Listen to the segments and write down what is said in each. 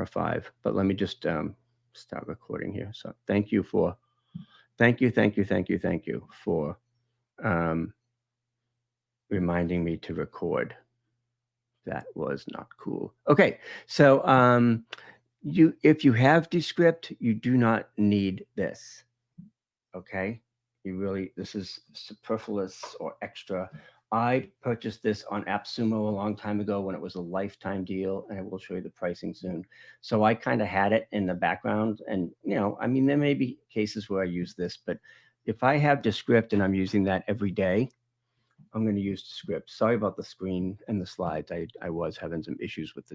camera 5, but let me just start recording here. So thank you for reminding me to record. That was not cool. Okay, so if you have Descript, you do not need this. Okay, this is superfluous or extra. I purchased this on AppSumo a long time ago when it was a lifetime deal, and I will show you the pricing soon. So I kind of had it in the background, and I mean, there may be cases where I use this, but if I have Descript and I'm using that every day, I'm going to use Descript. Sorry about the screen and the slides. I was having some issues with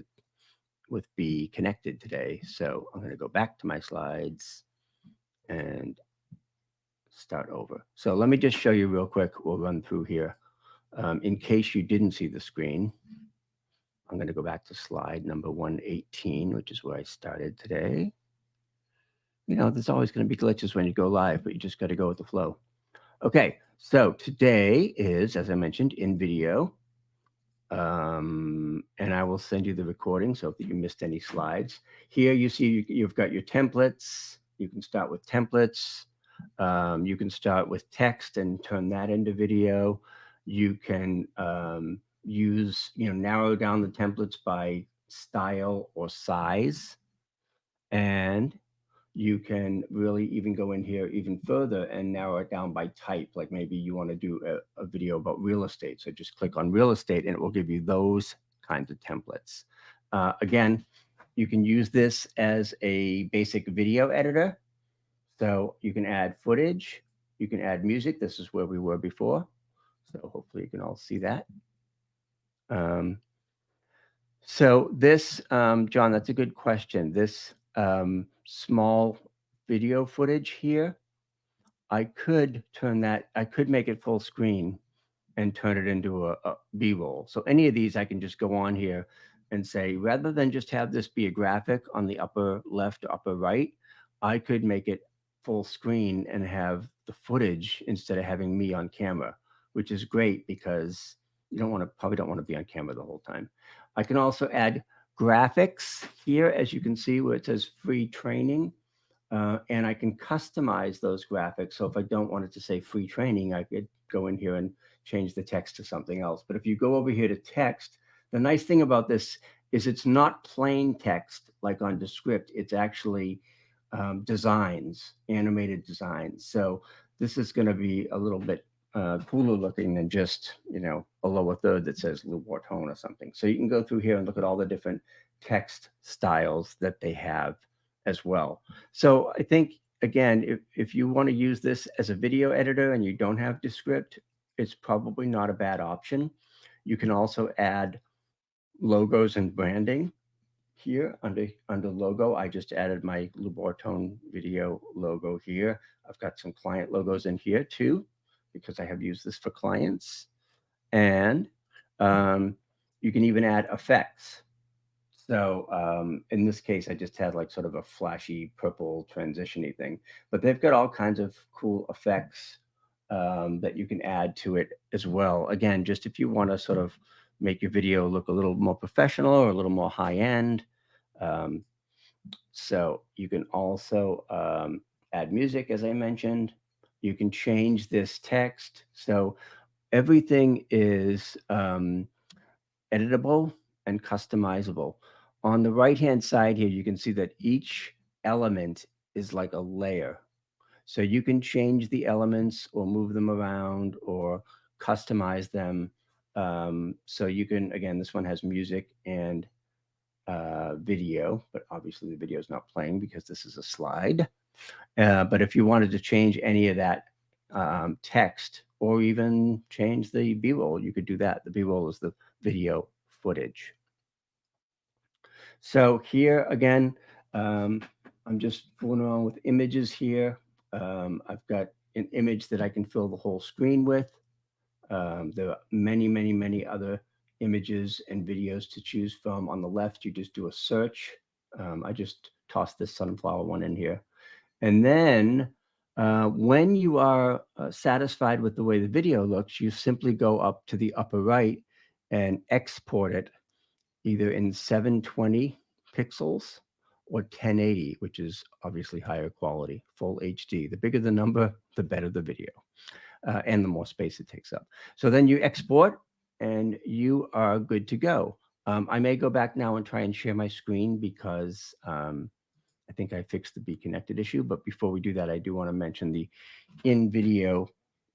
Be Connected today, so I'm going to go back to my slides and start over. So let me just show you real quick. We'll run through here. In case you didn't see the screen, I'm going to go back to slide number 118, which is where I started today. There's always going to be glitches when you go live, but you just got to go with the flow. Okay, so today is, as I mentioned, InVideo. And I will send you the recording so if you missed any slides. Here you see you've got your templates. You can start with templates. You can start with text and turn that into video. You can narrow down the templates by style or size. And you can really even go in here even further and narrow it down by type. Like maybe you want to do a video about real estate. So just click on real estate and it will give you those kinds of templates. Again, you can use this as a basic video editor. So you can add footage, you can add music. This is where we were before. So hopefully you can all see that. So this, John, that's a good question. This small video footage here, I could make it full screen and turn it into a B-roll. So any of these I can just go on here and say, rather than just have this be a graphic on the upper left or upper right, I could make it full screen and have the footage instead of having me on camera, which is great because you probably don't want to be on camera the whole time. I can also add graphics here, as you can see where it says free training, and I can customize those graphics. So if I don't want it to say free training, I could go in here and change the text to something else. But if you go over here to text, the nice thing about this is it's not plain text like on Descript. It's actually designs, animated designs. So this is going to be a little bit cooler looking than just, a lower third that says Lou Bortone or something. So you can go through here and look at all the different text styles that they have as well. So I think, again, if you want to use this as a video editor and you don't have Descript, it's probably not a bad option. You can also add logos and branding here under logo. I just added my Lou Bortone video logo here. I've got some client logos in here too, because I have used this for clients. And you can even add effects. So in this case, I just had like sort of a flashy purple transition-y thing, but they've got all kinds of cool effects that you can add to it as well. Again, just if you want to sort of make your video look a little more professional or a little more high-end. So you can also add music, as I mentioned. You can change this text. So everything is editable and customizable. On the right-hand side here, you can see that each element is like a layer. So you can change the elements or move them around or customize them. So you can, again, this one has music and video, but obviously the video is not playing because this is a slide. But if you wanted to change any of that text or even change the B-roll, you could do that. The B-roll is the video footage. So here again, I'm just fooling around with images here. I've got an image that I can fill the whole screen with. There are many, many, many other images and videos to choose from. On the left, you just do a search. I just tossed this sunflower one in here. And then when you are satisfied with the way the video looks, you simply go up to the upper right and export it either in 720 pixels or 1080, which is obviously higher quality, full HD. The bigger the number, the better the video, and the more space it takes up. So then you export and you are good to go. I may go back now and try and share my screen because I think I fixed the Be Connected issue. But before we do that, I do want to mention the InVideo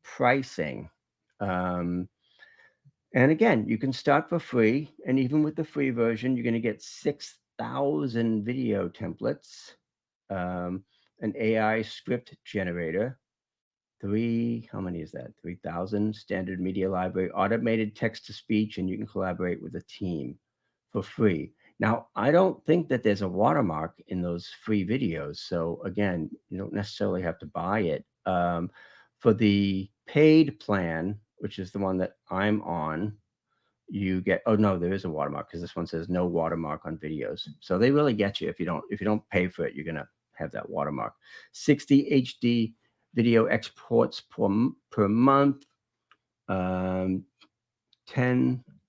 pricing. And again, you can start for free. And even with the free version, you're going to get 6,000 video templates, an AI script generator, how many is that? 3,000 standard media library, automated text to speech, and you can collaborate with a team for free. Now, I don't think that there's a watermark in those free videos. So again, you don't necessarily have to buy it. For the paid plan, which is the one that I'm on, you get, oh no, there is a watermark because this one says no watermark on videos. So they really get you. If you don't pay for it, you're gonna have that watermark. 60 HD video exports per month, 10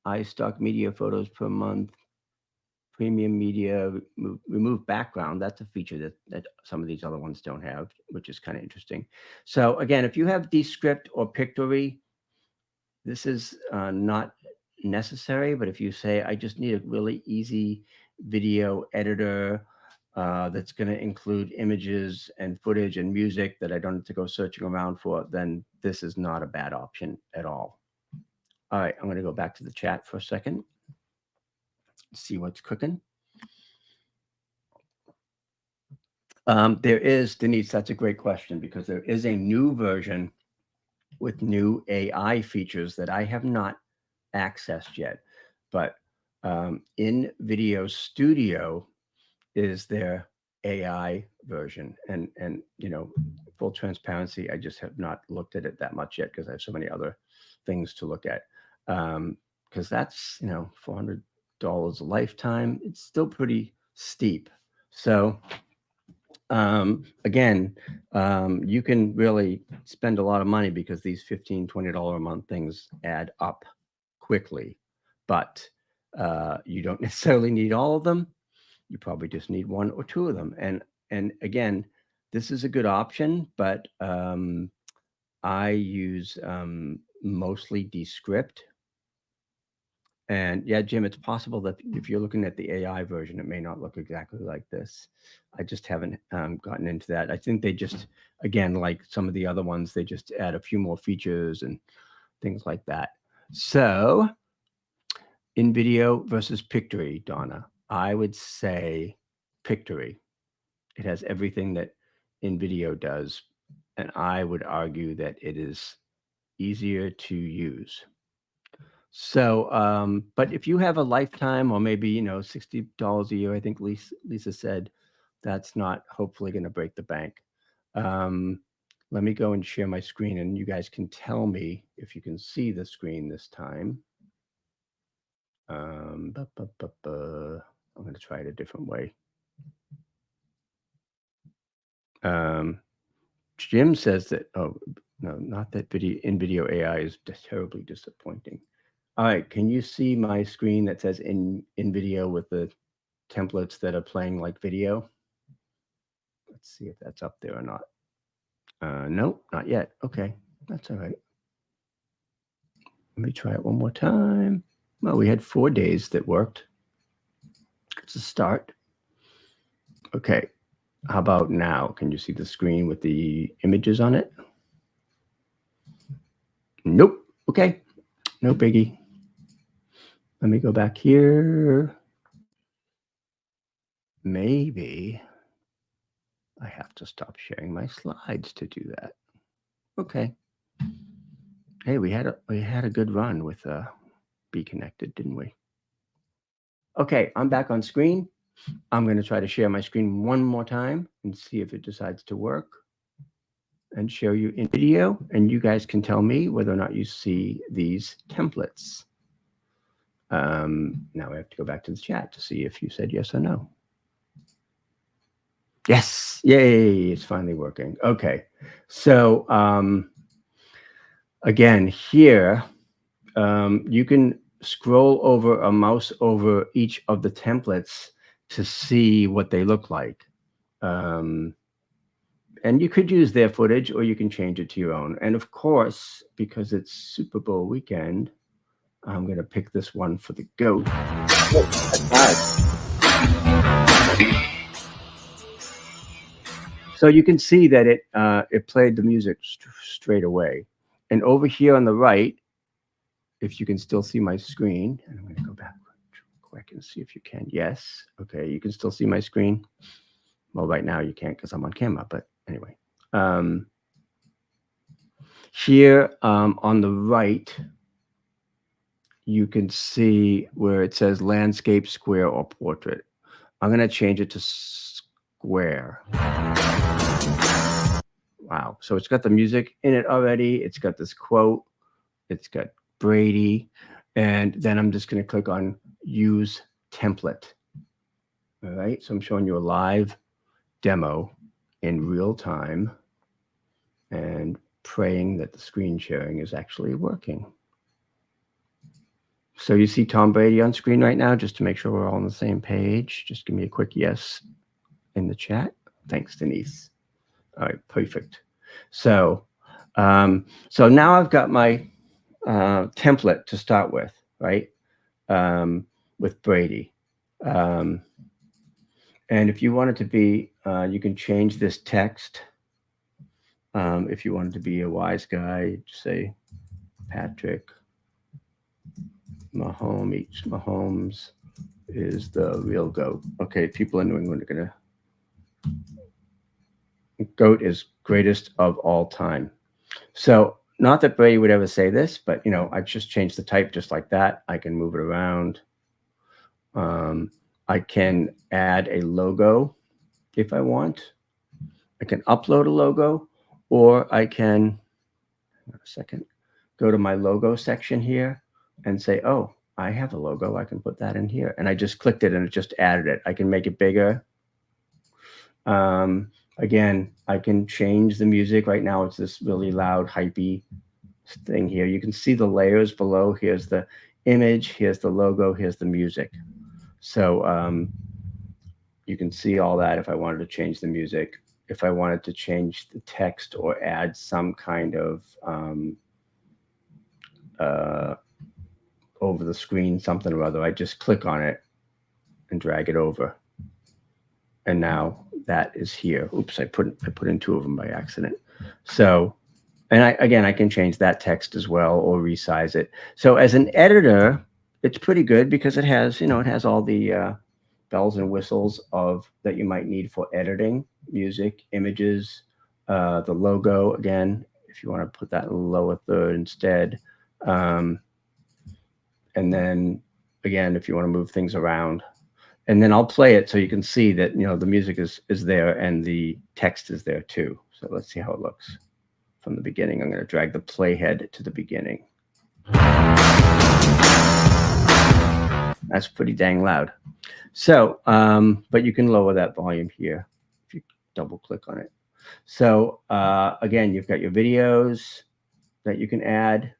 iStock media photos per month, premium media, remove background. That's a feature that some of these other ones don't have, which is kind of interesting. So again, if you have Descript or Pictory, this is not necessary, but if you say, I just need a really easy video editor that's going to include images and footage and music that I don't have to go searching around for, then this is not a bad option at all. All right, I'm going to go back to the chat for a second, see what's cooking. There is, Denise, that's a great question, because there is a new version with new AI features that I have not accessed yet, but InVideo Studio is their AI version, and full transparency, I just have not looked at it that much yet because I have so many other things to look at. Because that's $400 a lifetime. It's still pretty steep. So again, you can really spend a lot of money because these $15, $20 a month things add up quickly, but you don't necessarily need all of them. You probably just need one or two of them. And again, this is a good option, but I use mostly Descript. And yeah, Jim, it's possible that if you're looking at the AI version, it may not look exactly like this. I just haven't gotten into that. I think they just, again, like some of the other ones, they just add a few more features and things like that. So InVideo versus Pictory, Donna. I would say Pictory. It has everything that InVideo does, and I would argue that it is easier to use. So, but if you have a lifetime, or maybe $60 a year, I think Lisa said, that's not hopefully going to break the bank. Let me go and share my screen, and you guys can tell me if you can see the screen this time. I'm going to try it a different way. Jim says that, oh, no, not that InVideo AI is terribly disappointing. All right, can you see my screen that says InVideo with the templates that are playing like video? Let's see if that's up there or not. Nope, not yet. Okay, that's all right. Let me try it one more time. Well, we had 4 days that worked. It's a start. Okay, how about now? Can you see the screen with the images on it? Nope. Okay, no biggie. Let me go back here. Maybe I have to stop sharing my slides to do that. Okay. Hey, we had a good run with Be Connected, didn't we? Okay, I'm back on screen. I'm going to try to share my screen one more time and see if it decides to work, and show you InVideo, and you guys can tell me whether or not you see these templates. Now I have to go back to the chat to see if you said yes or no. Yes, yay, it's finally working. Okay, so again, here you can scroll over a mouse over each of the templates to see what they look like. And you could use their footage or you can change it to your own. And of course, because it's Super Bowl weekend, I'm going to pick this one for the GOAT. So you can see that it played the music straight away. And over here on the right, if you can still see my screen, and I'm going to go back quick and see if you can. Yes. Okay. You can still see my screen. Well, right now you can't because I'm on camera, but anyway. Here on the right, you can see where it says landscape, square, or portrait. I'm going to change it to square. Wow. So it's got the music in it already. It's got this quote. It's got Brady. And then I'm just going to click on use template. All right. So I'm showing you a live demo in real time and praying that the screen sharing is actually working. So you see Tom Brady on screen right now, just to make sure we're all on the same page. Just give me a quick yes in the chat. Thanks, Denise. All right, perfect. So, so now I've got my template to start with, right? With Brady. And if you want it to be, you can change this text. If you want it to be a wise guy, say Patrick Mahomes is the real GOAT. Okay, people in New England are going to. GOAT is greatest of all time. So not that Brady would ever say this, but I just changed the type just like that. I can move it around. I can add a logo if I want. I can upload a logo, or I can, go to my logo section here and say, oh, I have a logo. I can put that in here. And I just clicked it and it just added it. I can make it bigger. Again, I can change the music. Right now it's this really loud, hypey thing here. You can see the layers below. Here's the image. Here's the logo. Here's the music. So you can see all that if I wanted to change the music. If I wanted to change the text or add some kind of over the screen, something or other, I just click on it and drag it over. And now that is here. Oops, I put in two of them by accident. So, and I can change that text as well or resize it. So as an editor, it's pretty good because it has, it has all the bells and whistles that you might need for editing music, images, the logo, again, if you want to put that in the lower third instead. And then again, if you want to move things around, and then I'll play it so you can see that, the music is there and the text is there too. So let's see how it looks from the beginning. I'm going to drag the playhead to the beginning. That's pretty dang loud. So, but you can lower that volume here if you double click on it. So again, you've got your videos that you can add,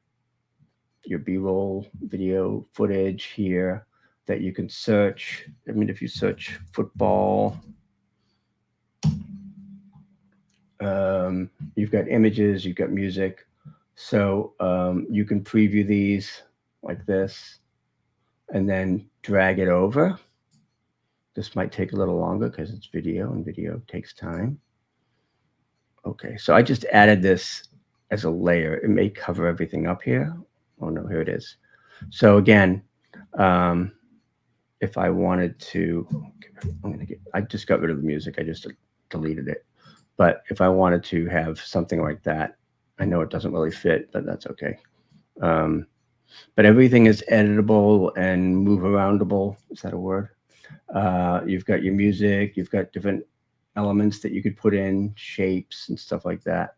your B-roll video footage here that you can search. I mean, if you search football, you've got images, you've got music. So you can preview these like this and then drag it over. This might take a little longer because it's video and video takes time. Okay, so I just added this as a layer. It may cover everything up here. Oh no, here it is. So again, if I wanted to, I just got rid of the music. I just deleted it. But if I wanted to have something like that, I know it doesn't really fit, but that's okay. But everything is editable and move aroundable. Is that a word? You've got your music. You've got different elements that you could put in, shapes and stuff like that.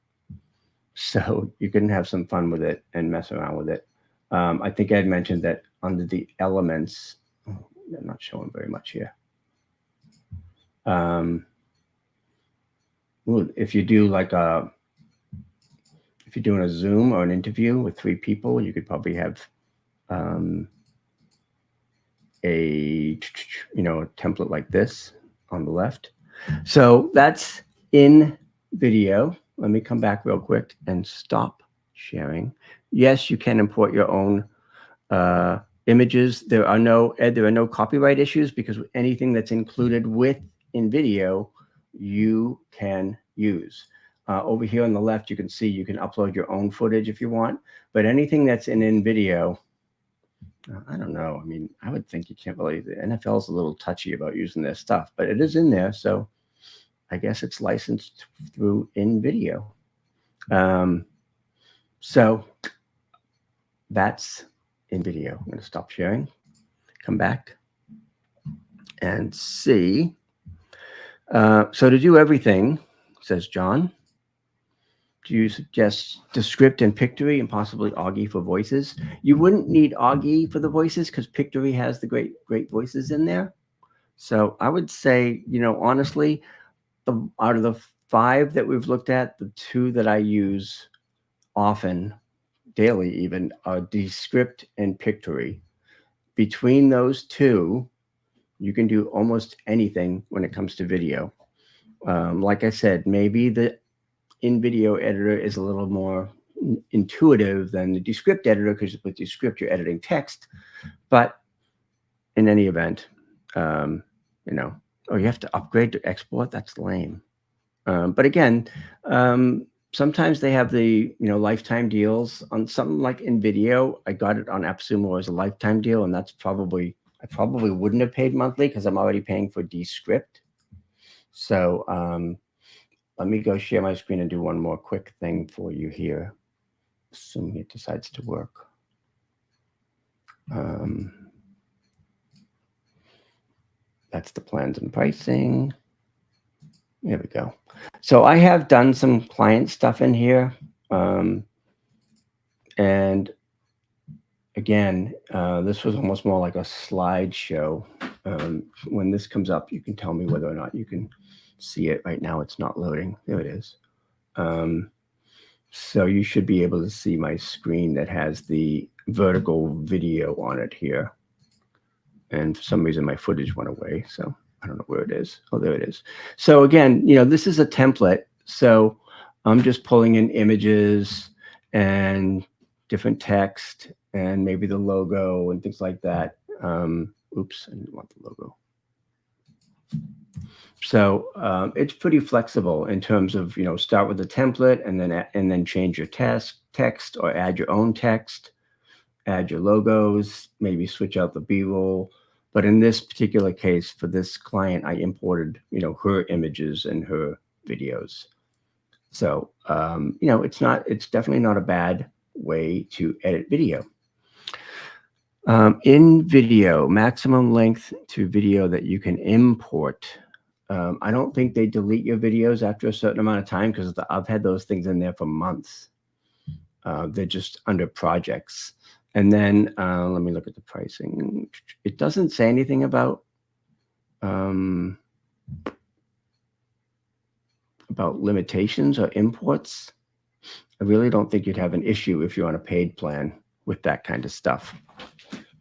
So you can have some fun with it and mess around with it. I think Ed mentioned that under the elements, I'm not showing very much here. If you do like if you're doing a Zoom or an interview with 3 people, you could probably have a template like this on the left. So that's InVideo. Let me come back real quick and stop sharing. Yes, you can import your own images. There are no copyright issues because anything that's included with InVideo, you can use. Over here on the left, you can see you can upload your own footage if you want, but anything that's in InVideo, I don't know. I mean, I would think you can't really. The NFL is a little touchy about using their stuff, but it is in there, so I guess it's licensed through InVideo. So that's InVideo. I'm going to stop sharing, come back, and see. So to do everything, says John, do you suggest Descript and Pictory and possibly Augie for voices? You wouldn't need Augie for the voices because Pictory has the great voices in there. So I would say, honestly, out of the 5 that we've looked at, the 2 that I use often, daily even, are Descript and Pictory. Between those 2, you can do almost anything when it comes to video. Like I said, maybe the InVideo editor is a little more intuitive than the Descript editor because with Descript you're editing text. But in any event, you have to upgrade to export. That's lame. But again, sometimes they have the lifetime deals on something like InVideo. I got it on AppSumo as a lifetime deal, and that's I probably wouldn't have paid monthly because I'm already paying for Descript. So let me go share my screen and do one more quick thing for you here, assuming it decides to work. That's the plans and pricing. There we go. So I have done some client stuff in here. And again, this was almost more like a slideshow. When this comes up, you can tell me whether or not you can see it. Right now it's not loading. There it is. So you should be able to see my screen that has the vertical video on it here. And for some reason my footage went away, so I don't know where it is. Oh, there it is. So again, this is a template. So I'm just pulling in images and different text and maybe the logo and things like that. Oops, I didn't want the logo. So it's pretty flexible in terms of, start with a template and then change your text or add your own text, add your logos, maybe switch out the B-roll. But in this particular case, for this client, I imported, her images and her videos. So, it's definitely not a bad way to edit video. InVideo, maximum length to video that you can import. I don't think they delete your videos after a certain amount of time because I've had those things in there for months. They're just under projects. And then let me look at the pricing. It doesn't say anything about limitations or imports. I really don't think you'd have an issue if you're on a paid plan with that kind of stuff.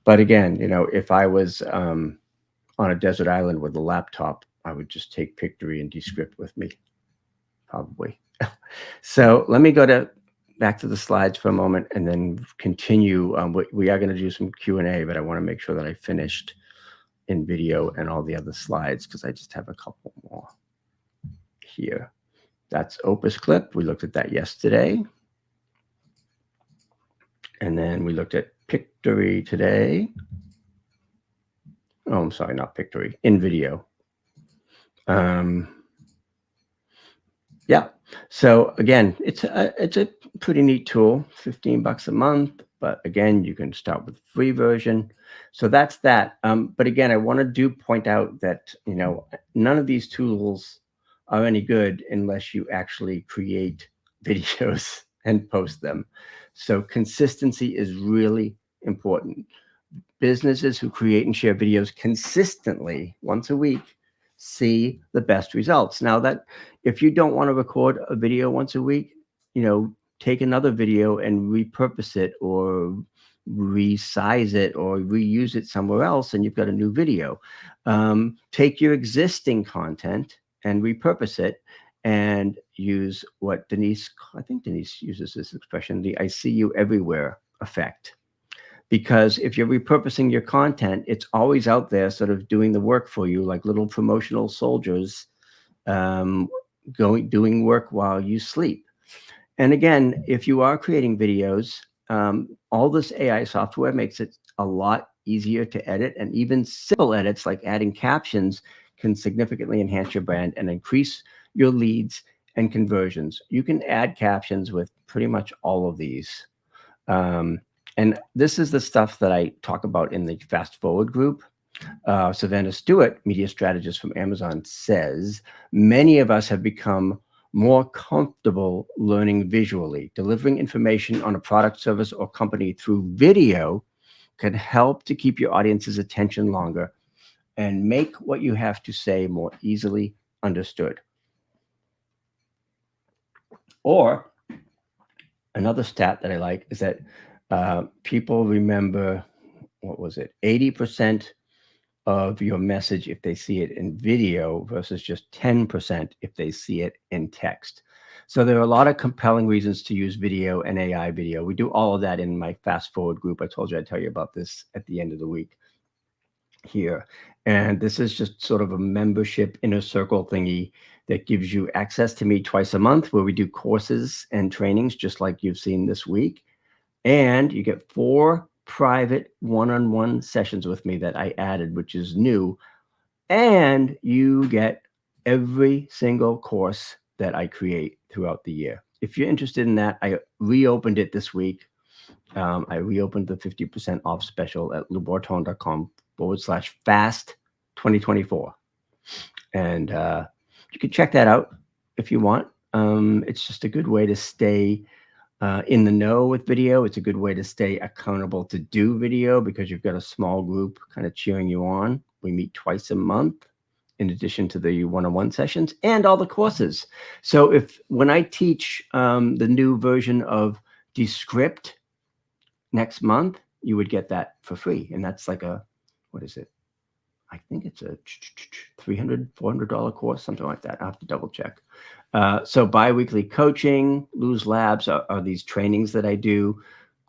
But again, if I was on a desert island with a laptop, I would just take Pictory and Descript with me, probably. So let me go back to the slides for a moment and then continue. We are going to do some Q&A, but I want to make sure that I finished InVideo and all the other slides because I just have a couple more here. That's Opus Clip. We looked at that yesterday. And then we looked at Pictory today. Oh, I'm sorry, not Pictory, InVideo. Yeah. So again, it's a pretty neat tool, $15 a month. But again, you can start with the free version. So that's that. But again, I want to point out that none of these tools are any good unless you actually create videos and post them. So consistency is really important. Businesses who create and share videos consistently once a week see the best results. Now that if you don't want to record a video once a week, take another video and repurpose it or resize it or reuse it somewhere else, and you've got a new video. Take your existing content and repurpose it and use what I think Denise uses this expression, the "I see you everywhere" effect. Because if you're repurposing your content, it's always out there sort of doing the work for you, like little promotional soldiers, um, doing work while you sleep. And again, if you are creating videos, all this AI software makes it a lot easier to edit, and even simple edits like adding captions can significantly enhance your brand and increase your leads and conversions. You can add captions with pretty much all of these. And this is the stuff that I talk about in the Fast Forward group. Savannah Stewart, media strategist from Amazon, says many of us have become more comfortable learning visually. Delivering information on a product, service, or company through video can help to keep your audience's attention longer and make what you have to say more easily understood. Or another stat that I like is that people remember, what was it, 80% of your message if they see it in video versus just 10% if they see it in text. So there are a lot of compelling reasons to use video and AI video. We do all of that in my Fast Forward group. I told you I'd tell you about this at the end of the week here. And this is just sort of a membership inner circle thingy that gives you access to me twice a month, where we do courses and trainings just like you've seen this week. And you get 4 private one-on-one sessions with me that I added, which is new. And you get every single course that I create throughout the year. If you're interested in that, I reopened it this week. I reopened the 50% off special at loubortone.com/fast 2024. And you can check that out if you want. It's just a good way to stay in the know with video. It's a good way to stay accountable to do video because you've got a small group kind of cheering you on. We meet twice a month in addition to the one-on-one sessions and all the courses. So when I teach the new version of Descript next month, you would get that for free. And that's like what is it? I think it's a $300, $400 course, something like that. I have to double check. So bi-weekly coaching, Lou's Labs are these trainings that I do.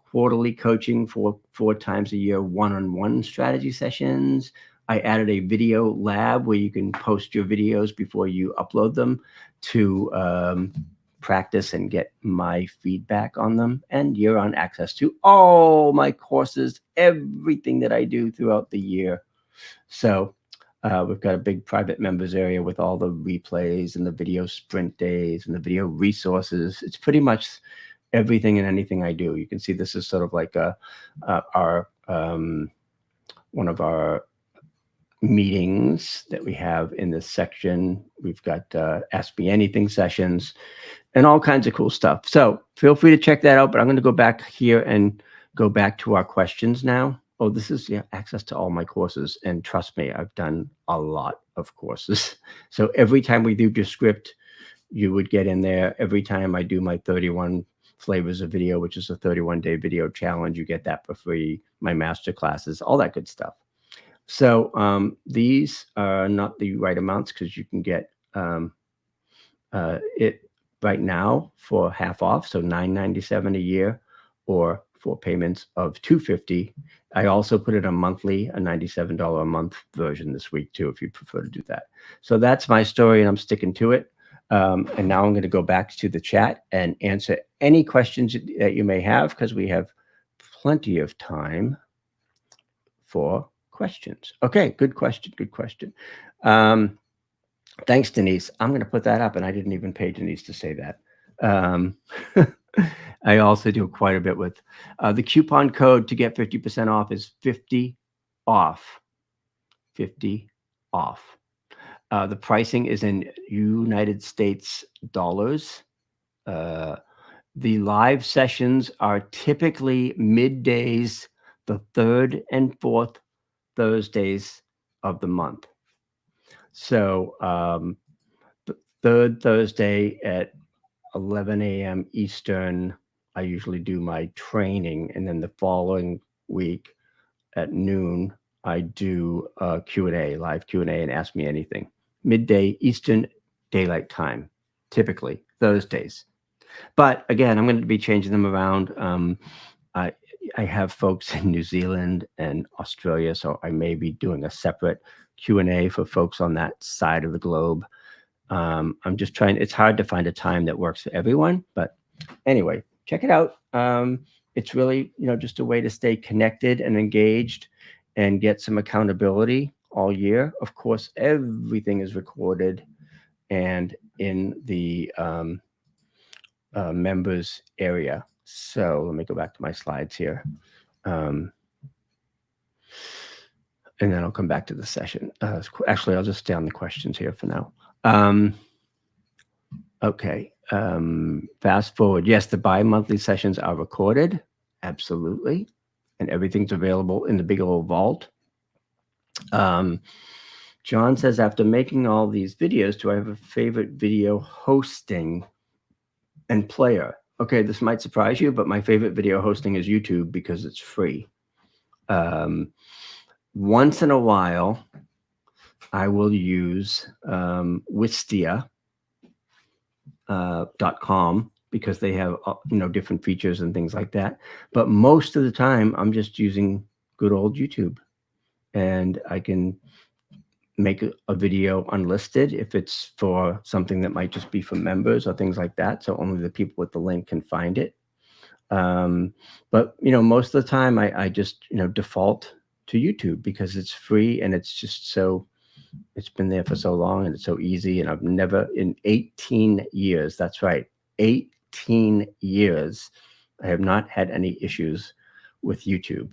Quarterly coaching for 4 times a year, one-on-one strategy sessions. I added a video lab where you can post your videos before you upload them to practice and get my feedback on them. And you're on access to all my courses, everything that I do throughout the year. So we've got a big private members area with all the replays and the video sprint days and the video resources. It's pretty much everything and anything I do. You can see this is sort of like one of our meetings that we have in this section. We've got Ask Me Anything sessions and all kinds of cool stuff. So feel free to check that out. But I'm going to go back here and go back to our questions now. Oh, this is access to all my courses. And trust me, I've done a lot of courses. So every time we do Descript, you would get in there. Every time I do my 31 flavors of video, which is a 31-day video challenge, you get that for free. My master classes, all that good stuff. So these are not the right amounts because you can get it right now for half off. So $9.97 a year or 4 payments of $250. I also put it on monthly, a $97 a month version this week too, if you prefer to do that. So that's my story and I'm sticking to it. And now I'm going to go back to the chat and answer any questions that you may have because we have plenty of time for questions. Okay, good question. Good question. Thanks, Denise. I'm going to put that up, and I didn't even pay Denise to say that. I also do quite a bit with the coupon code to get 50% off is 50 off. 50 off. The pricing is in United States dollars. The live sessions are typically middays, the 3rd and 4th Thursdays of the month. So the 3rd Thursday at 11 a.m. Eastern, I usually do my training, and then the following week at noon, I do Q&A, live Q&A, and Ask Me Anything. Midday Eastern Daylight Time, typically Thursdays. But again, I'm going to be changing them around. I I have folks in New Zealand and Australia, so I may be doing a separate Q&A for folks on that side of the globe. I'm just trying. It's hard to find a time that works for everyone, but anyway, check it out. It's really, just a way to stay connected and engaged and get some accountability all year. Of course, everything is recorded and in the members area. So let me go back to my slides here. And then I'll come back to the session. Actually, I'll just stay on the questions here for now. Okay. Fast forward. Yes, the bi-monthly sessions are recorded. Absolutely. And everything's available in the Bigelow Vault. John says, after making all these videos, do I have a favorite video hosting and player? Okay, this might surprise you, but my favorite video hosting is YouTube because it's free. Once in a while, I will use Wistia.com because they have different features and things like that. But most of the time, I'm just using good old YouTube, and I can make a video unlisted if it's for something that might just be for members or things like that. So only the people with the link can find it. But most of the time, I just default to YouTube because it's free and it's just so. It's been there for so long and it's so easy. And I've never in 18 years, that's right, 18 years, I have not had any issues with YouTube.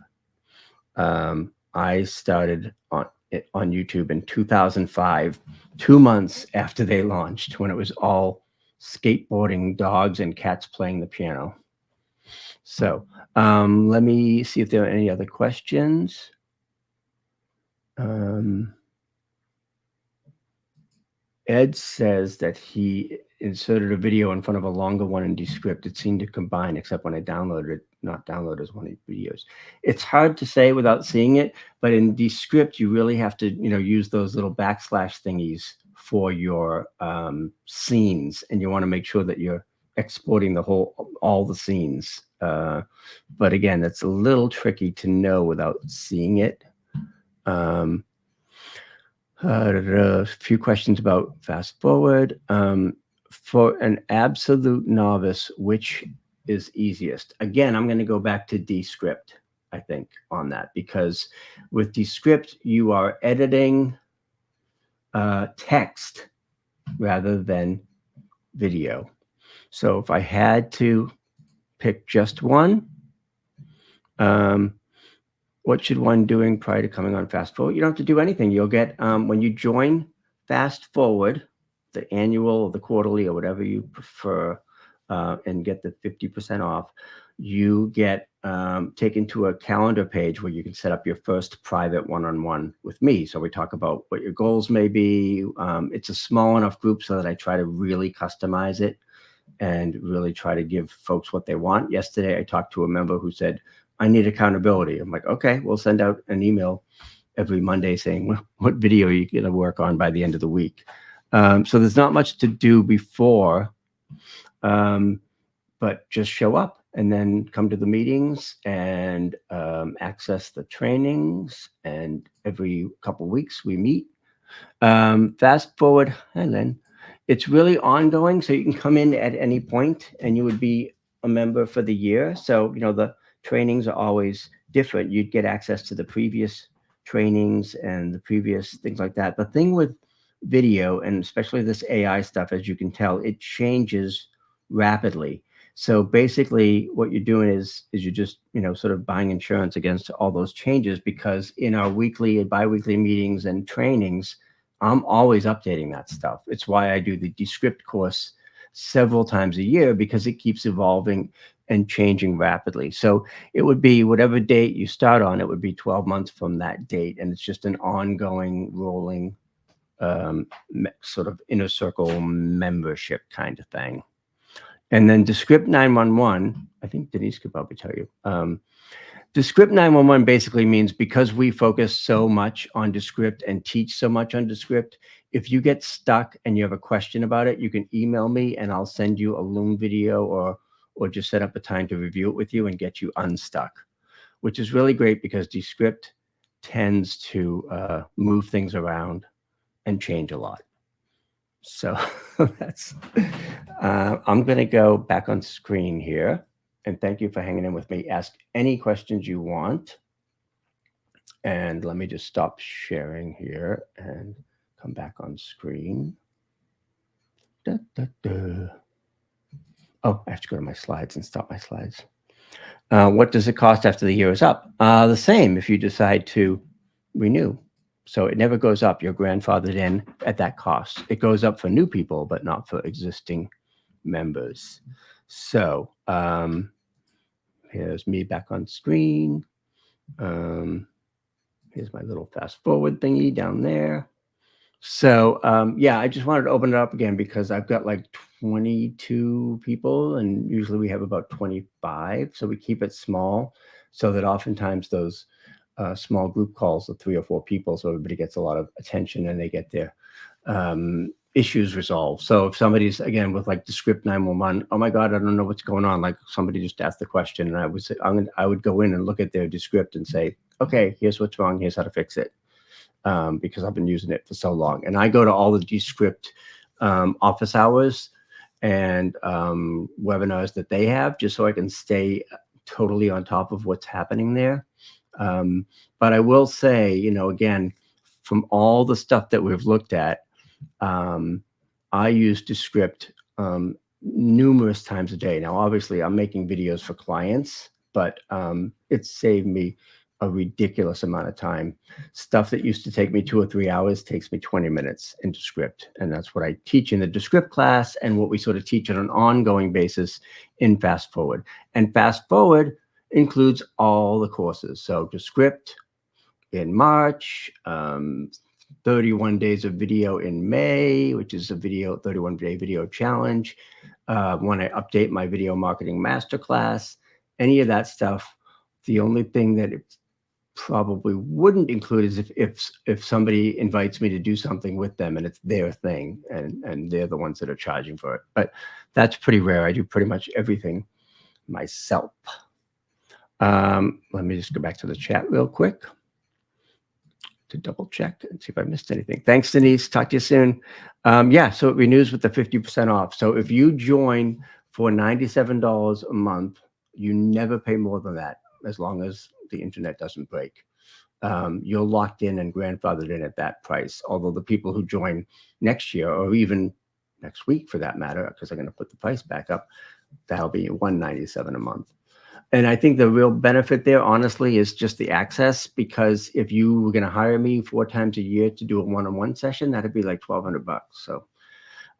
I started on YouTube in 2005, 2 months after they launched, when it was all skateboarding, dogs, and cats playing the piano. So let me see if there are any other questions. Ed says that he inserted a video in front of a longer one in Descript. It seemed to combine, except when I downloaded it, not download as one of the videos. It's hard to say without seeing it, but in Descript, you really have to, use those little backslash thingies for your scenes, and you want to make sure that you're exporting all the scenes. But again, it's a little tricky to know without seeing it. A few questions about fast forward. For an absolute novice, which is easiest? Again, I'm going to go back to Descript, I think, on that, because with Descript, you are editing text rather than video. So if I had to pick just one, what should one doing prior to coming on Fast Forward? You don't have to do anything. You'll get, when you join Fast Forward, the annual or the quarterly or whatever you prefer, and get the 50% off, you get taken to a calendar page where you can set up your first private one-on-one with me. So we talk about what your goals may be. It's a small enough group so that I try to really customize it and really try to give folks what they want. Yesterday, I talked to a member who said, I need accountability. I'm like, okay, we'll send out an email every Monday saying what video you're going to work on by the end of the week. So there's not much to do before, but just show up and then come to the meetings and access the trainings. And every couple of weeks we meet. Fast forward, hi Len. It's really ongoing, so you can come in at any point and you would be a member for the year. So, the trainings are always different. You'd get access to the previous trainings and the previous things like that. The thing with video, and especially this AI stuff, as you can tell, it changes rapidly. So basically what you're doing is you're just, sort of buying insurance against all those changes, because in our weekly and biweekly meetings and trainings, I'm always updating that stuff. It's why I do the Descript course several times a year, because it keeps evolving and changing rapidly. So it would be whatever date you start on, it would be 12 months from that date. And it's just an ongoing, rolling sort of inner circle membership kind of thing. And then Descript 911, I think Denise could probably tell you. Descript 911 basically means because we focus so much on Descript and teach so much on Descript, if you get stuck and you have a question about it, you can email me and I'll send you a Loom video or just set up a time to review it with you and get you unstuck, which is really great because Descript tends to move things around and change a lot. So that's, I'm going to go back on screen here. And thank you for hanging in with me. Ask any questions you want. And let me just stop sharing here and come back on screen. Da, da, da. Oh, I have to go to my slides and stop my slides. What does it cost after the year is up? The same if you decide to renew. So it never goes up. You're grandfathered in at that cost. It goes up for new people, but not for existing members. So here's me back on screen. Here's my little fast forward thingy down there. So yeah, I just wanted to open it up again because I've got like 22 people and usually we have about 25. So we keep it small so that oftentimes those small group calls of 3 or 4 people, so everybody gets a lot of attention and they get their issues resolved. So if somebody's, again, with like Descript 911, oh my God, I don't know what's going on. Like somebody just asked the question and I would go in and look at their Descript and say, okay, here's what's wrong. Here's how to fix it. Because I've been using it for so long. And I go to all the Descript office hours and webinars that they have just so I can stay totally on top of what's happening there. But I will say, you know, again, from all the stuff that we've looked at, I use Descript numerous times a day. Now, obviously, I'm making videos for clients, but it's saved me a ridiculous amount of time. Stuff that used to take me 2 or 3 hours takes me 20 minutes in Descript. And that's what I teach in the Descript class and what we sort of teach on an ongoing basis in Fast Forward. And Fast Forward includes all the courses. So Descript in March, 31 days of video in May, which is a 31-day video challenge. When I update my video marketing masterclass, any of that stuff, the only thing that it probably wouldn't include is if somebody invites me to do something with them and it's their thing and they're the ones that are charging for it. But that's pretty rare. I do pretty much everything myself. Let me just go back to the chat real quick to double check and see if I missed anything. Thanks, Denise. Talk to you soon. Yeah, so it renews with the 50% off. So if you join for $97 a month, you never pay more than that as long as the internet doesn't break. You're locked in and grandfathered in at that price. Although the people who join next year or even next week for that matter, because I'm going to put the price back up, that'll be $197 a month. And I think the real benefit there, honestly, is just the access, because if you were going to hire me 4 times a year to do a one-on-one session, that'd be like $1,200. So,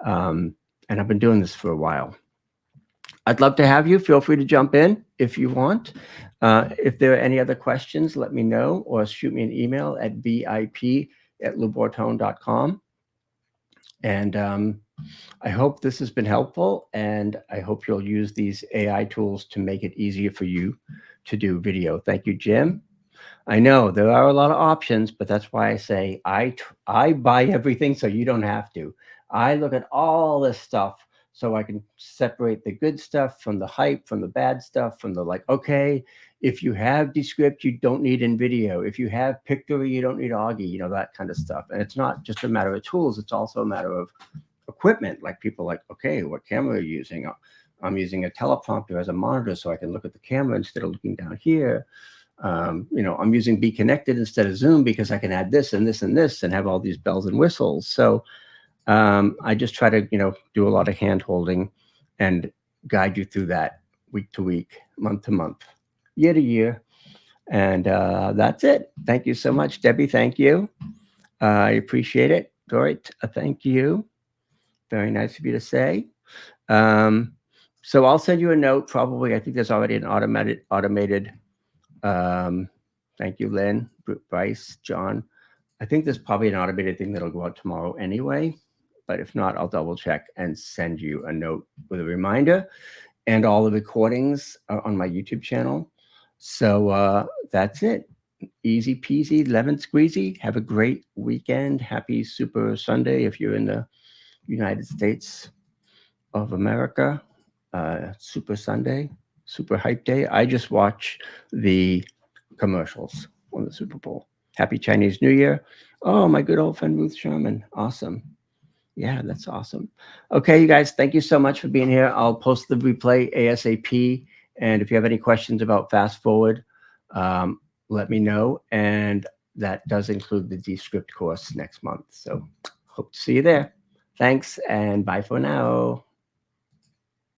and I've been doing this for a while. I'd love to have you. Feel free to jump in if you want. If there are any other questions, let me know or shoot me an email at vip@loubortone.com. And I hope this has been helpful, and I hope you'll use these AI tools to make it easier for you to do video. Thank you, Jim. I know there are a lot of options, but that's why I say I buy everything so you don't have to. I look at all this stuff so I can separate the good stuff from the hype, from the bad stuff, from the like, okay, if you have Descript, you don't need InVideo. If you have Pictory, you don't need Augie, you know, that kind of stuff. And it's not just a matter of tools, it's also a matter of equipment. Like people like, okay, what camera are you using? I'm using a teleprompter as a monitor so I can look at the camera instead of looking down here. You know, I'm using Be Connected instead of Zoom because I can add this and this and this and have all these bells and whistles. So I just try to, you know, do a lot of hand holding and guide you through that week to week, month to month, year to year. And that's it. Thank you so much, Debbie. Thank you. I appreciate it. Dorit, thank you. Very nice of you to say. So I'll send you a note probably. I think there's already an automated. Thank you, Lynn, Bryce, John. I think there's probably an automated thing that'll go out tomorrow anyway. but if not, I'll double check and send you a note with a reminder. And all the recordings are on my YouTube channel. So that's it. Easy peasy, lemon squeezy. Have a great weekend. Happy Super Sunday if you're in the United States of America. Super Sunday, super hype day. I just watch the commercials on the Super Bowl. Happy Chinese New Year. Oh, my good old friend Ruth Sherman. Awesome. Yeah, that's awesome. Okay, you guys, thank you so much for being here. I'll post the replay ASAP. And if you have any questions about Fast Forward, let me know. And that does include the Descript course next month. So hope to see you there. Thanks and bye for now.